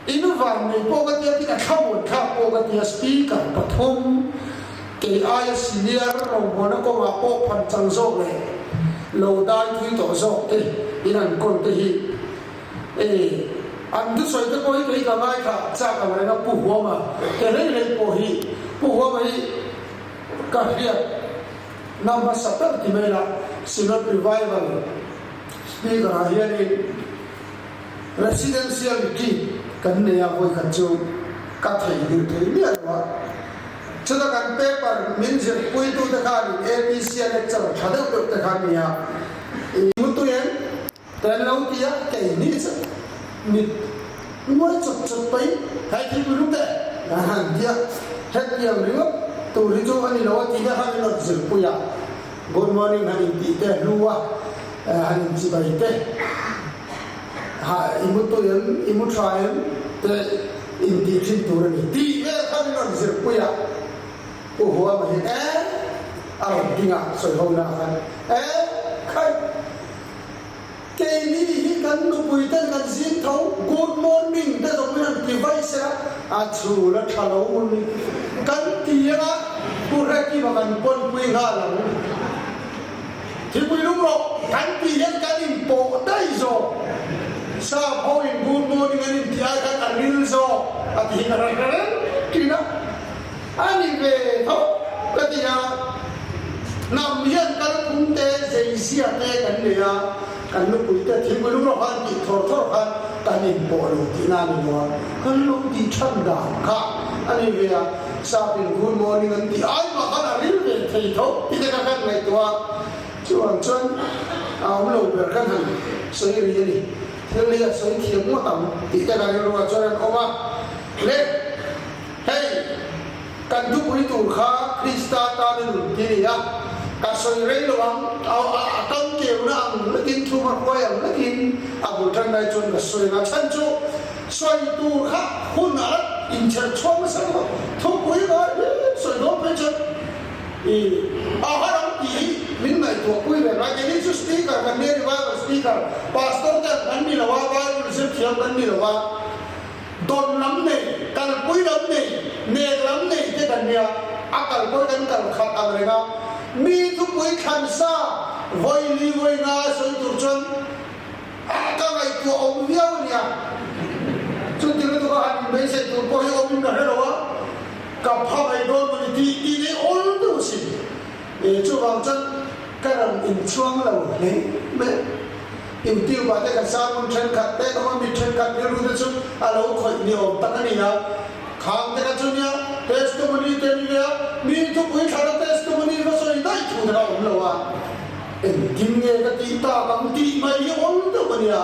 inu van nei pokatia tina thawon kha pokatia speaker pathum ke aya senior romona ko ma po phan chang zo le lo dai thui to zo te inan kon te hi an du soi te ko hi ka mai kha cha ka ma na pu ho ma ke le po hi pu ho ma hi ka hiya nama satar ti mela synod revival speaker here in residential ki kan ne ya voi khan chu ka thai dir thei ni wa chada kan paper min je pui tu ta khan abc lecture thada tu ta khan ya mutu yen tan lo ti ya ke ni cha ni moi chot chot pai hai ki lu ta han dia het dia ringo tu ri jo ani lo ti ya han lo zil pu ya good morning han ti te luwa han chi bai te ha imutu yen imu try te in ti thin tu ni ti e han lo zil pu ya o ho ma he a dinga soi ho na han khai ke ni hi kan nu pui tan kan zin thau good morning te dong han device a chu la thalo mun ni kan ti ya pu ra ki ba kan pon pui nga la thì quý lúc đó cánh kỳ hết cái đình bộ đây rồi sao họ in good morning anh in tiai cái anh in rồi thì hình ra cái kỳ đó anh in về thôi cái gì à nằm hiện cái cũng thế dây xia thế cái này à cái lúc quý thế thì quý lúc đó anh kỳ thor anh cái in bộ luôn thì nào nữa cái lúc đi chân đảo cả anh in về sao in good morning anh thì ai mà anh in về thì thôi thì cái này tua chuan chuan ông lâu bề cái thằng soi gì đi theo lý soi thiệp mua tầm thì cái này rồi cho nên ông à lên hey cần giúp quý tu khá Krista ta nên gì đi à cả soi rây lo ang tăng kiều na ang lakin thu mặt quay ang lakin abu trăng này chuan cả soi na chân chu soi tu khá hun à in chân chuan mà sao thu quý rồi soi đó phải chân ahar ki min mai to koi le ra ke ni su speaker kan ne wa speaker pastor ta kan ni lawa ba se thiam kan ni lawa don lam ne kal koi lam ne lam ne te kan ne akal koi kan kal khat amrega mi tu koi khan sa voi li voi na soi tur chon ka ngai tu om viau nia chu ti lu ka han me se tu ko hi om na he lawa ka pha bai don ni ti ni all do si chu wang chân cái làm in chuang lâu đấy mẹ in tiêu bà cái sao mình chân khát đấy không mình chân khát nhiều lúc đó à lâu khỏi nhiều tắc cái này khang cái chỗ nya testimony tên như mình thu quý khá là testimony nó soi đấy thu ra ông lâu à in kinh nghe cái tí ta bằng tí mày như ông đâu mà nya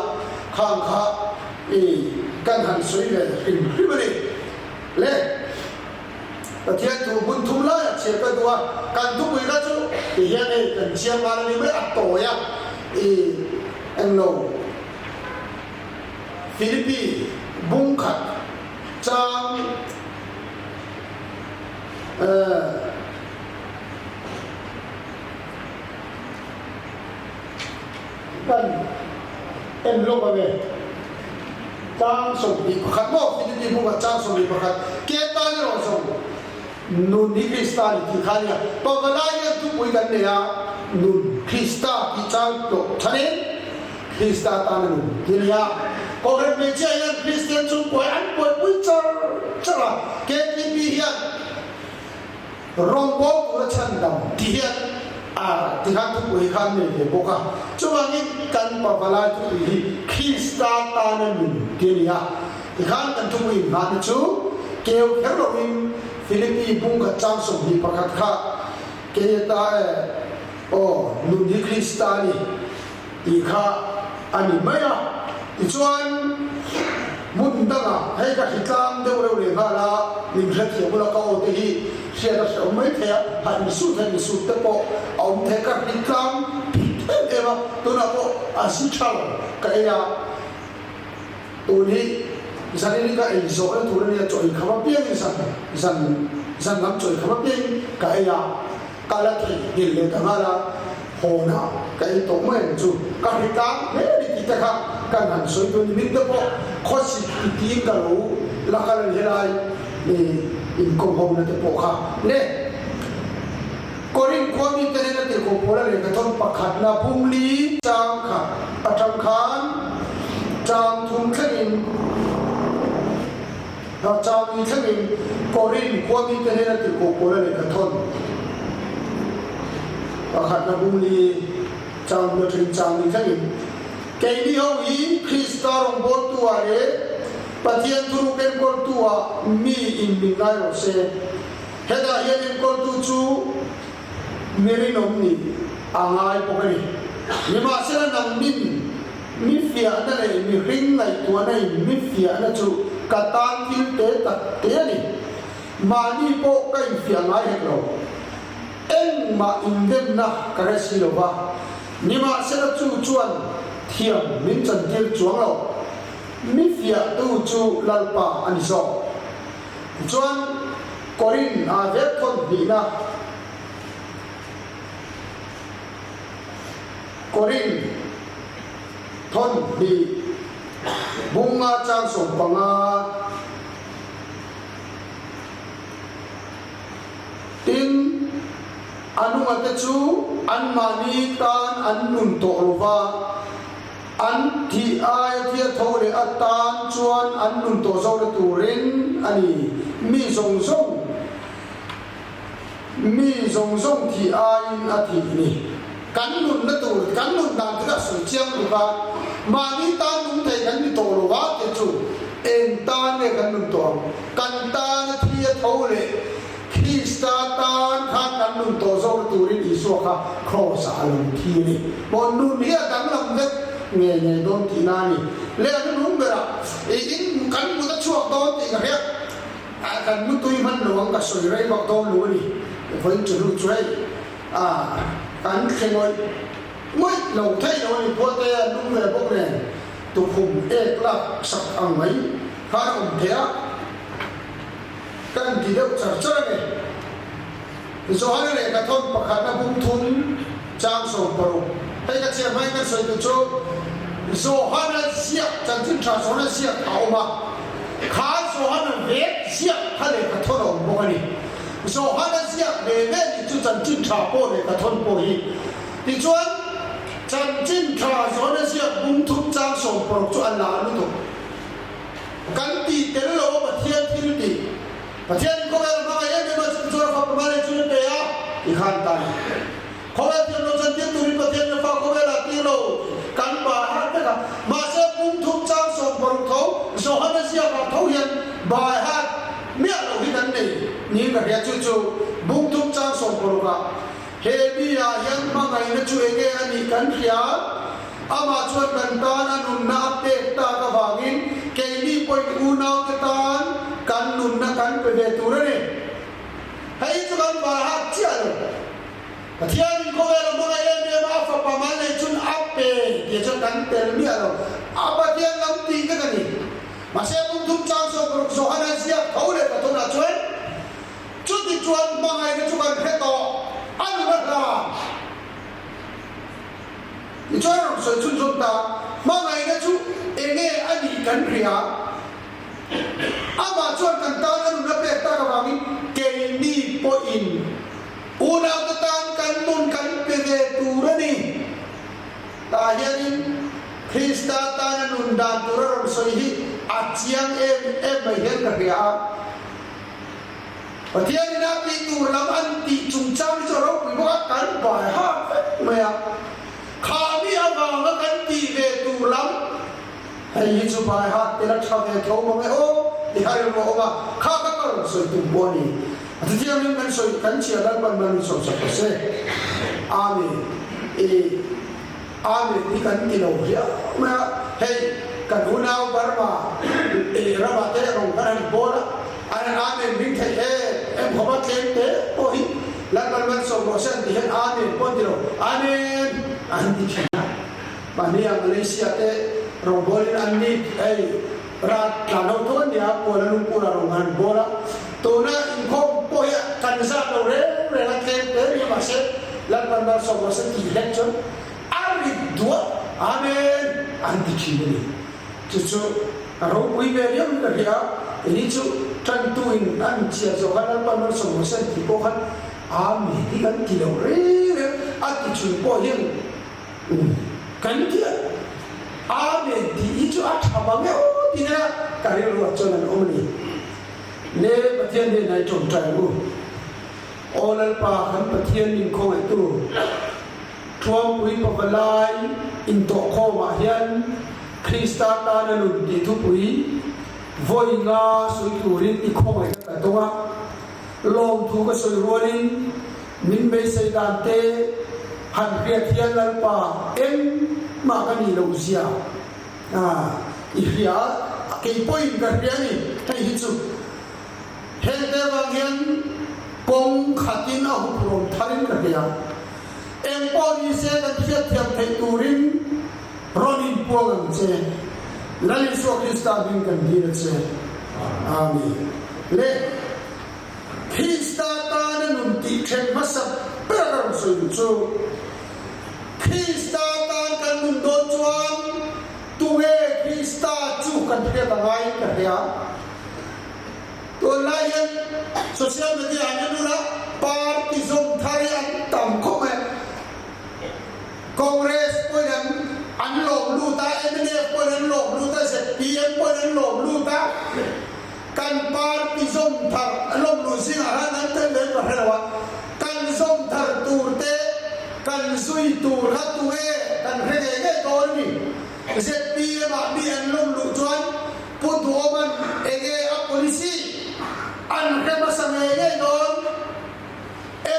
khang khá căn hẳn soi về in cái này lên thiên thủ bún thum la chia cái đó can tu quý cái chỗ thì hiện nay cần chia mà nó mới ăn tổ ya anh nô Philippines bung khát trang cần em lúc mà về trang sông bị khát mò Philippines bung khát trang sông bị khát kia ta như nào sông nun ni Krista ni ki khania pagalaya tu pui kan ne ya nun Krista ki chang to thane Krista ta nun kilia ko ren me che yan Christian chung poi an poi pui chara ke ki bi hian rong bo ko chan dam ti hian ti han tu pui khan ne bo ka chuang in kan pagalaya tu hi Krista ta nun kilia ti khan kan tu pui ma chu kêu khéo lo in Philippines bung khát trang sông đi pakhat kha ke ta nun hi Krista ni ti kha ani maya ti chuan mun danga hei ka hitlam deuh reuh le nga la nim hret hiam la ka o te hi sia da so mai the han su te po om the ka hitlam ema to na po asi chal ka ya to ni zani ka ei zo la tur ni choi khama piang zan lam choi khama piang ka ya ka la thi hil le ta la ho na ka to mai chu ka hitlam me kita kha kan han soi tu ni mit po khosi ti ka lo la ka le helai ni in ko ho na te po kha le korin ko mi te na te ko pola le ka thon pakhat na pumli chang kha atam khan chang thum khanin na chang ni khanin korin ko mi te na te ko pola le ka thon pakhat na pumli chang no thin chang ni khanin cái đi hậu ý Christa rong bol tua le pathian thuru ken bol tua mi in bin lai ro se heda hian in bol tu chu meri nom ni angai pokani ni ma sera nang min mi fia na le mi ring lai tua nei mi fia na chu katan til te tak te ni ma ni po kai fia ngai he lo en ma in dem na ka si lo ba ni ma sera chu chuan thiam min chan tir chuang lo mi fia tu chu lalpa ani so chuan korin a ve thon bi na korin thon bi bunga chang som panga tin anunga te chu an mani tan an nun to rova an thi ai thia thole atan chuan an nun to zo le turin ani mi zong zong thi ai a thi ni kan nun na tur kan nun dan ta su chiang lu ba ma ni ta nun thei kan ni to lo wa te chu en ta ne kan nun to kan ta na thia thole Krista tan khan kan nun to zo le turin isu kha cross alon thi ni bon nun hia dang lam ve nghe nghe đón thì nani lẽ nó đúng rồi ý in cắn một cái chuột đón thì cái hết cắn một túi phân luồng cả sợi ray bọc đón luôn đi với chữ lưu chơi cắn khen ngồi mới đầu thấy rồi thì có thể đúng rồi bốc này tụ khùng ếch là sặc ăn mấy khá ổn thế cắn thì đâu chả chơi này rồi hai này cái thôn bạc hạt nó bung thun trang sổ bầu hay cái chuyện hay cái sợi tụ chỗ số hắn là siết chân chính tra số là siết hậu mà khá số hắn là vét siết hắn để cái thôn ông bố này số hắn là siết để vét thì chú chân chính tra bố để cái thôn bố hi thì chuan chân chính tra số là siết bung thúc trang số bầu cho anh là nó thôi căn tì tên là ông thiên thiên tì thiên có cái mà cái em mà chúng tôi học mà này chúng tôi thấy à thì khăn tay không ai thiên nó chân thiên tụi mình thiên nó phao không ai là tiêu lâu căn bà hát tất cả mà sẽ bung thúc trang số bầu thấu số hắn là siết vào thấu hiện bài hát miệng đầu đi đánh này nhưng mà cái chú bung thúc trang số bầu cả he bi ya yang ma ngai na chu ege ani kan khia ama chuan kan tan anun na te ta ka wangin ke ni point u nau te tan kan nun na kan pe de tu re hei chu kan ba ha chia lo pathian ko ve lo ma em em a fa pa man nei chun ape ke chu kan tel mi alo a pathian lam ti ka ni ma se bung thum chang so hana sia thau le ka to na chuan chu ti chuan ma ngai na chu kan phe to anh bắt là cho nó soi chun chun ta mà ngày đó chú em nghe anh đi cắn rìa mà cho cần ta nó bé ta cái vào cái mi po in u nào ta cắn nun cắn về tu ra đi ta hiện Krista ta nun đàn tu ra soi hi chiang em mày hiện cái rìa và thiên na pi tu lam an ti chung chang cho ro pi ba kan bài ha mẹ kha mi ava nga kan ti ve tu lam hay chu bài ha te la tha ve tho mo me o ti hai mo ma kha ka ka so tu bo ni ati thiên min kan so kan chia dan ban ban so so se amen amen ni kan ti lo ya ma hey kan hunau barma raba te rong kan bola anh amen mình thấy em không bắt lên thế ôi lần lần sống bỏ sen thì hết amen con gì đâu amen anh đi kia mà đi ở Malaysia thế rồi bố lên anh đi ra làm đâu thôi nhỉ Kuala Lumpur là rồi anh bố đó tôi nói không bố ya cần ra đâu đấy là thêm thế nhưng mà sẽ lần lần sống bỏ sen thì hết chứ anh đi đuổi amen anti chini chu aro pui beriam ka ria ini chu tran tuin an chia zo kan pa no so mo sen ti ko kan ame ti kan ti lo re ati chu po yin kan ti ame ti chu a thaba me o ti na ka ri ro chon an omni ne pathian ne nai chom trai u olal pa kan pathian nin ko ai tu thuam pui pa balai in to kho ma hian Krista ta na lu ti thu pui voi nga sui turin i kho mai ka tonga long thu ka soi ruanin min me sai dan te han ria thian lal pa em ma ka ni lo zia i ria ke point ka ria ni thai hi chu he te wang hian pong khatin a hu prom tharin ka ria em po ni se ka thiat thiam thai turin ronin puang che lalin so Krista bin kan dir che amen le Krista ta na nun ti khen masap per so chu Krista ta kan nun do chuan tu he Krista chu kan the ta ngai ka ya to layan social media anura partism thari an tam ko me Congress poyan an lom lu ta MNF poyan lom lu ta PM poyan lom lu ta kan partism thar lom lu sing aran an te le ka herawa kan som thar tur te kan sui tur ha tu e kan rege ge ton ni se PM a bi an lom lu chuan pu duoman ege a policy an ke ma sange ge don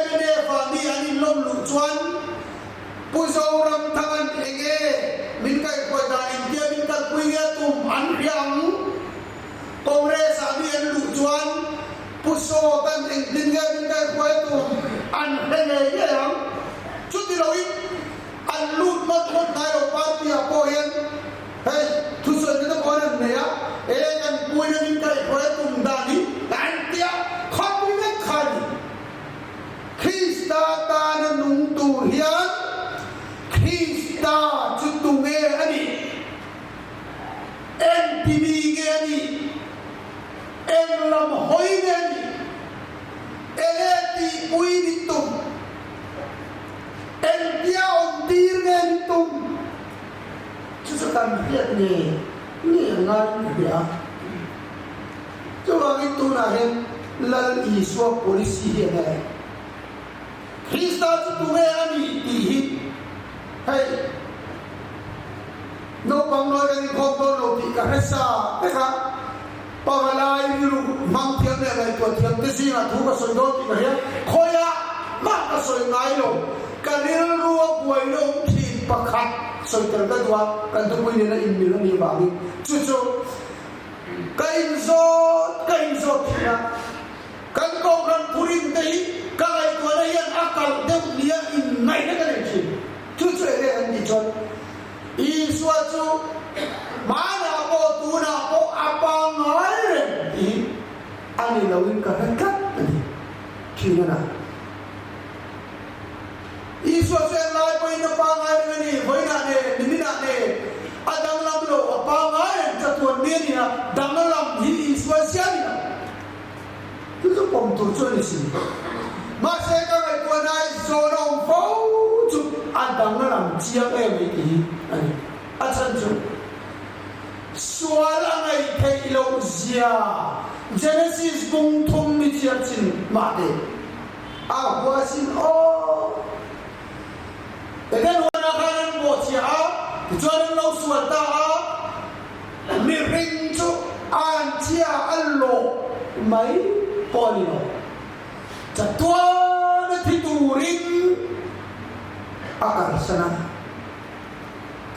MNF a bi an lom lu chuan Puzoram tangan ege min kai koi da India min kai kui ya tum an riang Congress abi an lu chuan puso tan India min kai koi tum an henge ye yang chuti loi an lut mat nai o party a po yen hey tu so ni ko ran ne ya e kan kui na min kai koi tum da ni tan tia khop ni khani Krista ta na nung tu hian Krista chutunge ani NTV ge ani lam hoi ge ani eleti pui ni tum entia on dir ge ni tum chu tan hiat ni ngan ya chu wang tu na hen lal i so policy he ne Krista chutunge ani ti hi hey no pang noi kan ko ko no ti ka hesa te ka pagalai ru mang thiam ne lai ko thiam te si na thu ka soi do ti ka ya khoya ma ka soi ngai lo ka ril ru buai lo thi pakhat soi ter ka dwa kan tu pui ne na in mil ni ba ni chu chu ka in zo ti na kan ko kan purin te ka ai ko na yan akal de dia in ngai na ka ne chi chu ere an di chon I suatu mana ko tu na ko apa ngai i ani lawin ka kat ani kina na I suatu lai ko ina pa ngai ni hoina ne ni na ne adang lam lo apa ngai ta tuan ni ni na dang lam hi I suatu ni na tu pom tu chon ni si ma se ka ngai ko nai so rong fo Adang lam chiang em i ani achan chu sual angai thei lo zia Genesis bung thum mi chia chin ma de a wa sin o eden wana kanan bo chia chuan lo sual ta a mi ring chu an chia allo mai polino chatwa na thiturin akar sana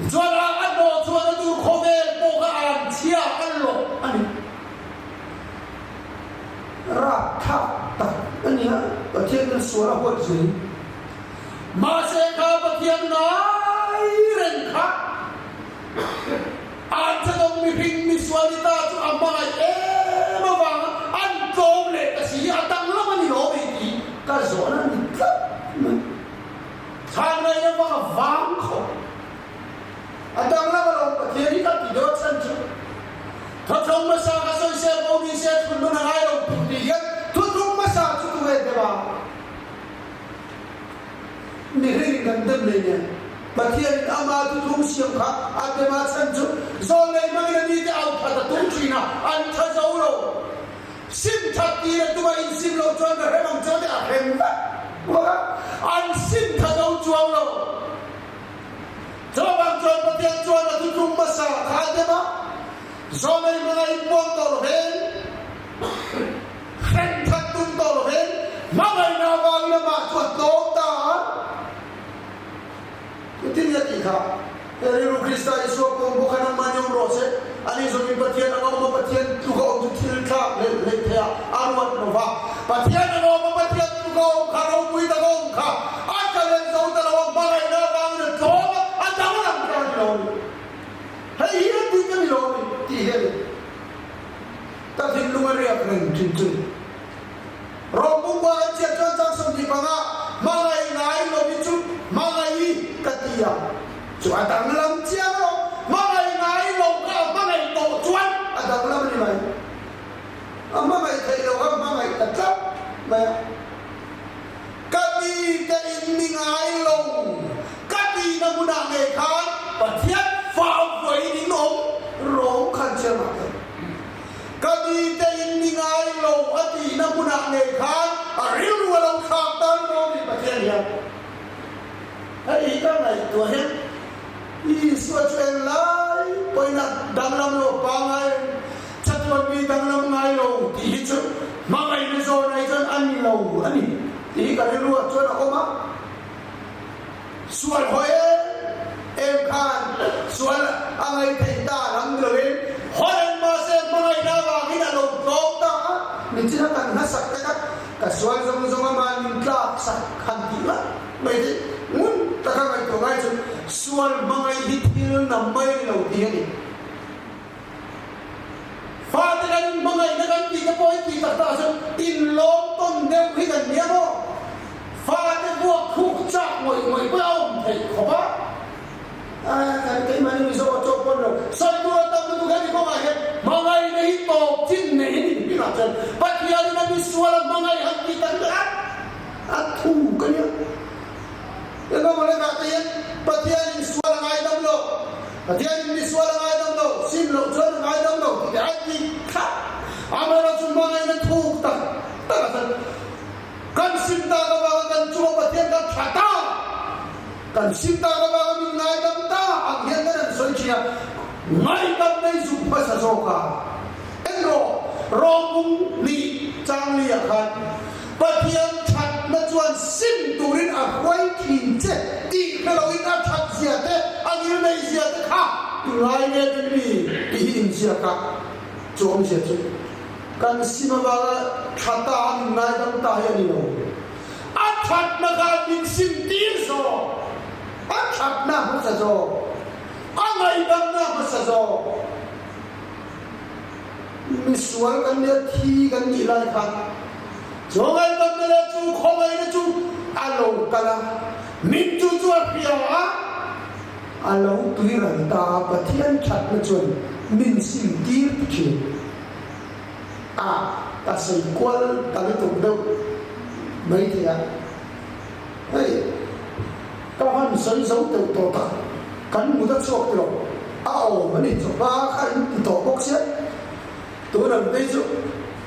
jual ado jual tu khovel poka an chia allo ani rakha ta ani ha pathian na suara hot ji ma se ka pathian nai ren kha an cha dong mi hing mi swalita tu amai e ma wang an tom le ta si atang lo mani lo bi ka zona ni ทางในยังว่าฟังเขา dong masa ka soi se mo ni se kun na ngai lo ti ya tu dong masa chu tu ve de ba ni ri gan dem le ne ba thian ama tu dong siam kha a de ma chan chu zo le ma ni de au pha ta tu chi na an tha zo lo sim tha ti le tu ba in sim lo chuan ka he mang chuan de a hem ba wa an sim tha zo chuan lo cho bang chuan ba thian chuan tu dong masa kha de ba zo le ma ngai pon to lo he khen tha tum to lo he ma ngai na ba le ma chuan to ta tin ya ti kha ru krista isu ko bo kana ma nyong ro se ani zo mi pathian na ma pathian tu ko tu thil tha le thea arwat no va pathian na ma pathian tu ko kha ro pui ta ko kha a ka le zo ta lo ma ngai na ba na to a ta ma na ka lo hai hi ti ka mi lo ti he ta thin lu ma ri a kren tin tin ro bu ba che chon chang som ti pa nga ma ngai ngai lo bi chu ma ngai katia chu atang lam chia lo ma ngai lo ka ma ngai to chuan atang lam ni mai ma ngai thai lo ka ma ngai ta chap ma ka bi ta in mi ngai lo ka bi na mu na ngai kha pa thiat fa voi ni nom ro khan che ma ka bi ta in mi ngai lo ati na mu na ngai kha a riu ru lo kha tan ro ni pa thiat ya ai ta này tuổi hết đi xua chuyện lại bây giờ đang làm lo ba ngày chắc tuần đi đang làm ngày lo thì chứ mà ngày bây giờ này chân ăn lâu anh thì cái này luôn cho nó không á xua hỏi em khan xua anh ấy thấy ta làm được hỏi em mà xem mà ngày nào vào cái nào lâu tốt ta mình chỉ cần hết sạch cái xua giống mà mình làm sạch hẳn tí lắm mấy thế muốn ta các ngày tổ ngay chứ xuân mai hít hiu nằm mây đầu tiên đi pha thế này mà ngày nó đánh gì cái bôi gì ta ta chứ tin lốm tôn đeo khi gần nhé đó pha thế vua khúc chặt ngồi ngồi với ông thầy khó quá cái mà mình so cho con rồi sao tôi tâm tôi cái gì không ai hết mà ngày nó hít tổ chín này thì biết làm chân bắt giờ nó đi xuân mà ngày hắn đi tận ắt thu cái nhá yang mana kata patian ini suara ngai dam lo, patian ini suara ngai dam lo, sim lo suara ngai dam lo, tidak ada kah? Amara cuma ngai thuk tak, tak ada. Kan sim tak apa kan cuma patian kan kata, kan sim tak apa kan ngai dam ta, akhirnya kan soalnya ngai dam ni super sasoka. Enro romung ni cangli akan patian na chuan sim turin a khwai thin che ti khalo in a thak sia te angil nei sia te kha ngai ne te ni ti in sia ka chom sia chu kan sima ba thata an ngai dam ta ya ni no a that na ga min sim tir so a that na ho sa so a ngai dam na ho sa so mi sual kan ne thi kan ni lai kha Chúng anh tâm là chú không ai là chú alo kala min chú chú apia alo tui ran ta pathian chat na chun min sim tir chi ta sei kwal ta le tum do mấy thì hey các bạn soi dấu từ tổ ta cắn một đất sọc rồi ao mà đi cho ba khai tổ bốc xếp tôi làm đây chứ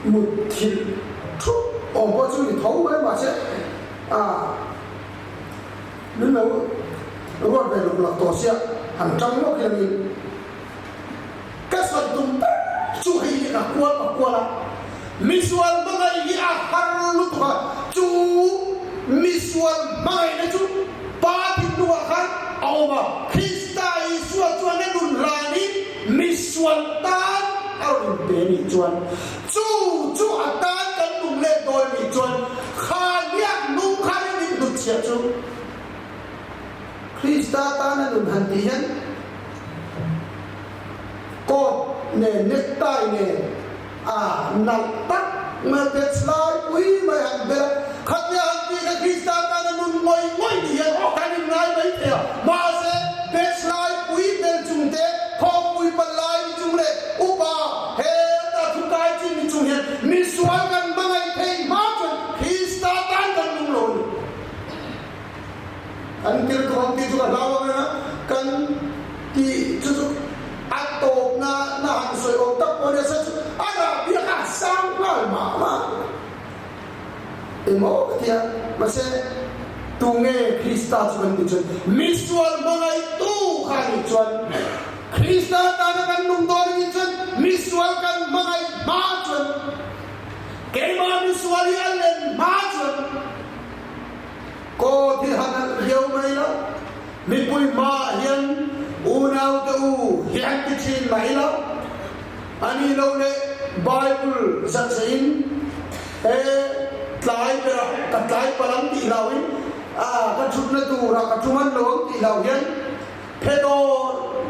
một thịt ông có chú thì thấu với mà sẽ nếu nó gọi về lục lạc tổ xe hàng trăm lúc kia mình các sản tung chú hay là qua là misual mga ini akar lu tuh chú misual mga ini chú patin dua kan awma Krista Yesus tuan edun rani misual tan awin beni tuan chú atan kan nung le doi mi tuan khaliak nung khaliak ni nung siap chú Krista tan edun hantihan ko ne nektai ne nang tak madet slai quý mai hàng bè khát nhà hàng kia cái Krista ta nó nun ngồi đi hiện cái này ngay mấy thế mà sẽ bet slai quý bên trung tế không quý ban lai trung lệ upa he ta thu kai chi mi chung hian mi sual kan mangai thei ma chun Krista tan kan lung lo kan tir thong ti chu ka lawa na kan ti chu atop na han soi om tak po ne sa ara bia ka sang mal ma emo tia ma se tu nge Krista chuan ti chun misual mangai tu khani chuan Krista ta na kan nung dor ni chun misual kan mangai ma chuan ke ma misual ya len ma chuan ko ti han leu mai la mi pui ma hian unau te u hian ti chin mai la ani lo le Bible zat sein tlai pera ka tlai palam ti lawin ka chutna tu ra ka chuman lo ti law hian phedo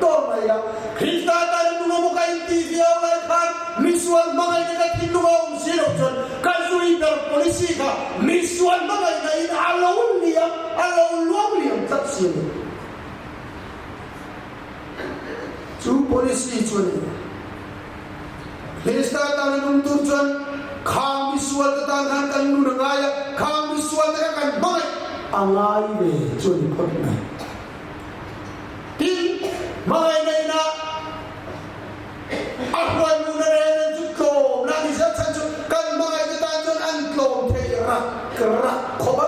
to mai la Krista ta nu mo ka ti dia wa khan misual mangai ka tin lu om silo chon ka zui per policy ka misual mangai na in alon nia alon luam liam tat sin chu policy chon Krista ta nu tu chon khang misual ta nan kan nu nga ya khang misual ta kan mangai angai ve chon phot na tin mangai nei na ahwan nu na re chu ko na ni sa chan chu kan mangai ta chon an klom the ra kra khoba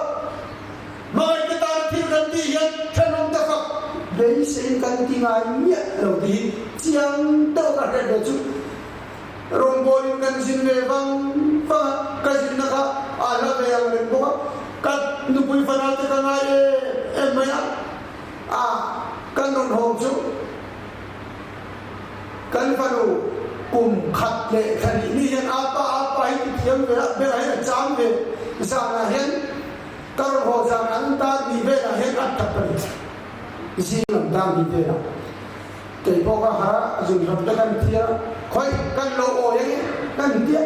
mangai ta thi ran ti yan thanom ta fa dei sen kan ti ngai mi lo ti chiang to ka re chu Rombolin kan sin levang fa kasin naka ala kaya rin po kat nupoy fanate ka nga maya kan non hong chu kan fanu kum khat le khani ni yan apa hi thiam be ai cham be sa na hen kar ho sa an ta ni be na hen at ta pa isi lam ta ni be na ke po ka ha jun ram ta kan thia khoi kan lo o yang kan dia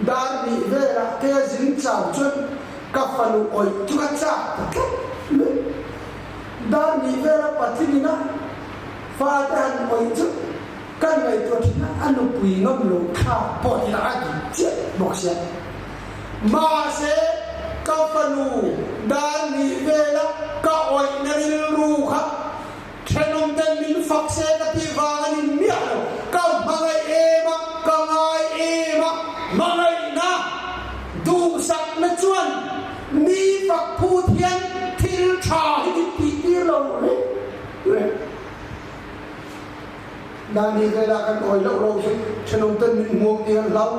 dar ni ve ra ke jin chao chun ka falu oi chu ka cha dar ni ve ra patini na fa tan oi chu kan ngai to thina anu pui ngam lo kha po ni la gi che bok sia ma se ka falu dar ni ve ra ka oi na ri ru kha Thenom ten min fakse ka ti wangan in mialo ka mangai ema ka ngai ema mangai na du sak na chuan mi fak phu thian thil tha hi ti ti lo le dani ga la kan oi lo lo thenom ten min ngok ti an lau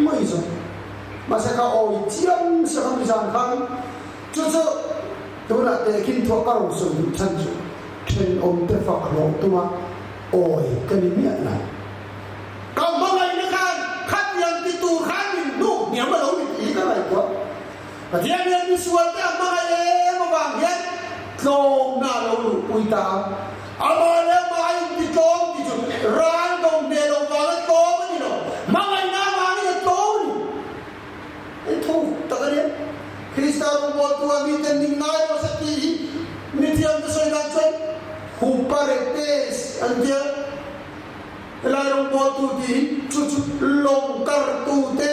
mai so ma sa ka oi chiam sa ka mi san khang chu chu tu na te kin tho ka ro so du chan chu Chen om te phak lo tuma oi kan mi na ka mangai na kan khat yang ti tu khan min nu niam ma lo ni ka lai ko pa dia ni sual te mangai ma bang hian tlom na lo lu pui ta ama le mai ti tlom ti chu ran dong de lo wa la to ma ni lo mangai na ma ni to ni e thu ta ka ni Krista ro bo tu ami ten ning nai ma sa ti ni tiam ta soi dan choi Huparetes andia larong botu di cucu longkar tu te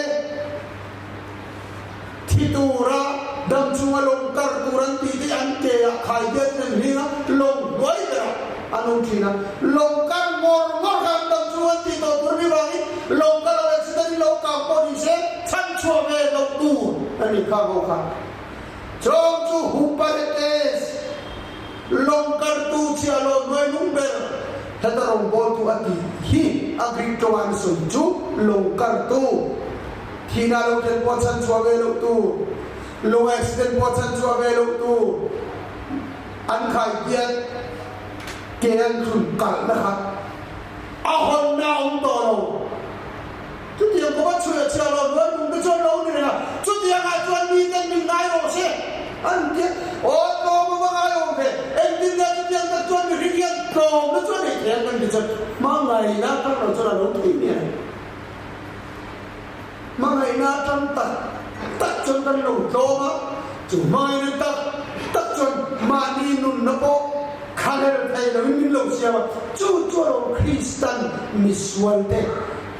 tidura dam cuma longkar turan tidi ante ya kaidet nina long doi dera anu kina longkar mor kan dam cuma tito turbi bangi longkar resident longkar polisi chan chome long tu ani kago ka cucu huparetes longkar tu chia lo noi nung ber heta rong bol tu ati hi agri to an so ju longkar tu thina lo ten po chan chwa ve lo tu lo accident po chan chwa ve lo tu an khai pian ke an khun kal na kha a hon na om to lo tu tiang ko ba chua chia lo noi nung be chon lo ni na tu tiang a chuan ni ten min ngai lo se an ke o to ma ga yo ve en din na tu tiang ta chuan ni rian to na chuan ni tiang kan ni chuan ma ngai na ta lo chuan lo tu ni ma ngai na tam ta chuan kan lo to ma chu mai na ta chuan ma ni nun na po khaler thai lo min lo sia ma chu chu lo Christian miswal te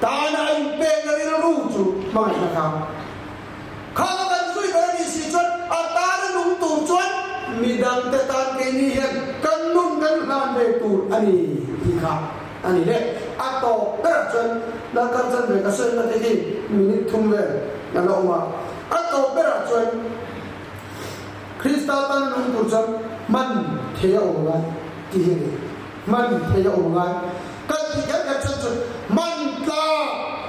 ta na in pe na ri ru chu mai na ka kha kan sui ba ni si chuan a ta na lung tu chuan mi dang te tan ke ni hian kan nun kan lan ve tu ani hi kha ani le a to ka chuan na kan chan ve ka sen na te hi minute thum ve na lo ma a to ka chuan Krista tan lung tu chuan man the o ga ti hi man the o ga ka ti ka chuan man tla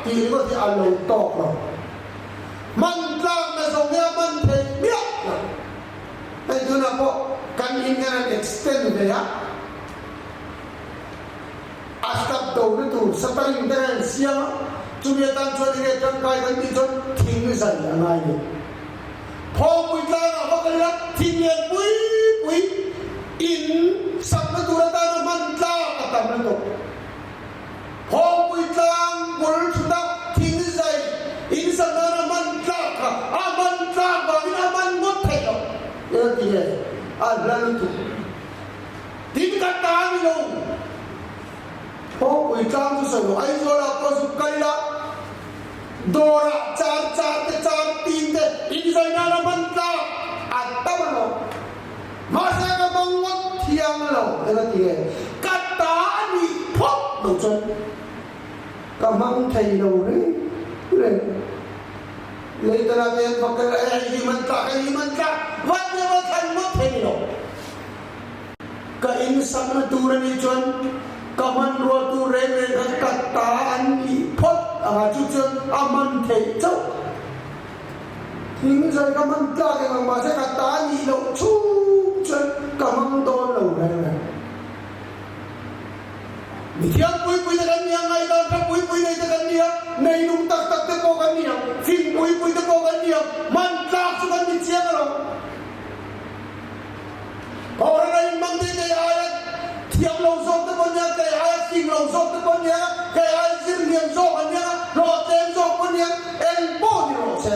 ti ko ti a lo to lo man tla na so ya man the bia ai tu na po kan in kan extend ve ya astap do ni tu sataring ten sia chu ye tan chuan ni tan kai kan ti chuan thing ni sai ya ngai niพอปุยตาเราบอกกันแล้วที่เรียนปุยอินสัมมาตุระตามันตาอัตมันตกพอปุยตาบุรุษตาที่นี่ใจอินสัมมาตุมันตาค่ะอามันตาบาวินามันหมดเถอะเรื่องที่เนี่ยอะไรนี่ถูกที่มีการตาไม่ลงพอปุยตาทุกสิ่งไอ้โซลาก็สุกัยละDora car tinte ini saya nak bantah atau mana masa kebangun tiang lo dengan dia kata ni pop betul kamang thầy đâu đấy lấy từ nào về fakir ini mentah wajib makan mat thầy đâu cái ini sama turun ni cuan kaman dua tu rene kata ni pop chuchun aman thei chau thing sai kaman ta ke ma se kata ni lo chu chen kamang do lo re mi thiam pui de kan niang ai da pui nei de kan niang nei nung tak te ko kan niang fin pui te ko kan niang man ta su kan ni chiang lo or nei mang de ai thiam lo so te ko nya ke ai sing lo so te ko nya ke ai sing niang so kan nya lo tem so ko nya el po ni lo se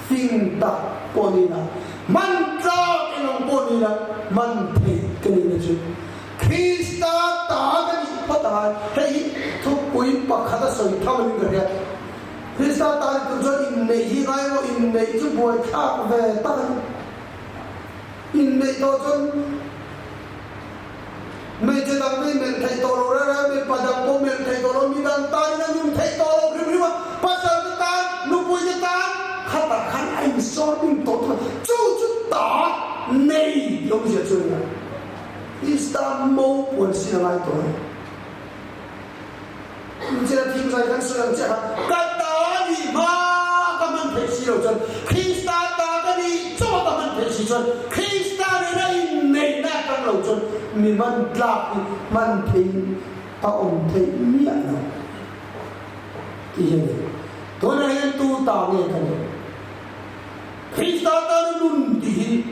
fin ta po ni na man ta ke lo po ni na man the ke ni chu Krista ta ga ni pa ta hei thu pui pa khada soi tham ni ga ya Krista ta tu jo in nei hi ga yo in nei chu boy kha ve ta in nei to chon mấy cái đồng với mình thầy tổ rồi ra mình bắt đầu có mình thầy tổ rồi mình đang tay nó dùng thầy tổ rồi nhưng mà bắt đầu cái ta lúc cuối cái ta khát ta khát anh so mình tổ rồi chú ta này lúc giờ chơi này Islam mâu buồn xin lại tổ mình chỉ là听在看虽然这样cái ta gì mà các bạn thấy gì đâu chân khi ta ta cái gì cho các bạn thấy gì chân khi ta này này na trong lòng chân mình man lạc man thấy ông thấy miệng nào thì vậy tôi này tu tạo nghe cái này khi ta ta luôn thì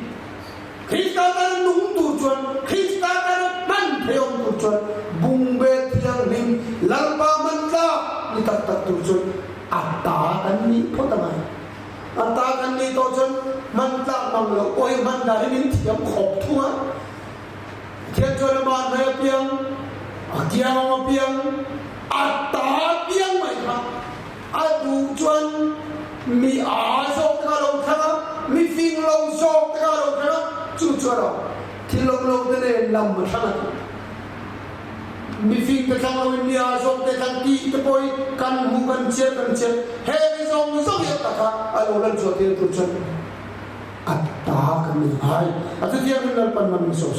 khi ta ta đúng tu chân khi ta ta man thấy ông tu chân bung bê thiang linh lăng ba man lạc đi tập tu chân ta anh đi có tầm này ta anh đi tu chân man lạc bằng lỗ ôi man đã đi thiam khop thua thiên cho nó bàn về piang kia mà piang ta piang mày hả tu chân mi sọc cái lâu thang mi phim lâu sọc cái lâu thang chú cho đó thì lâu thế này làm mà thang mi phim cái thang lâu mi sọc cái thang ti cái bôi kan hu kan chết hey cái dòng hiện ta cả lâu lần cho tiền tu chân ta cái mi hai tu dia mình làm pan mình sọc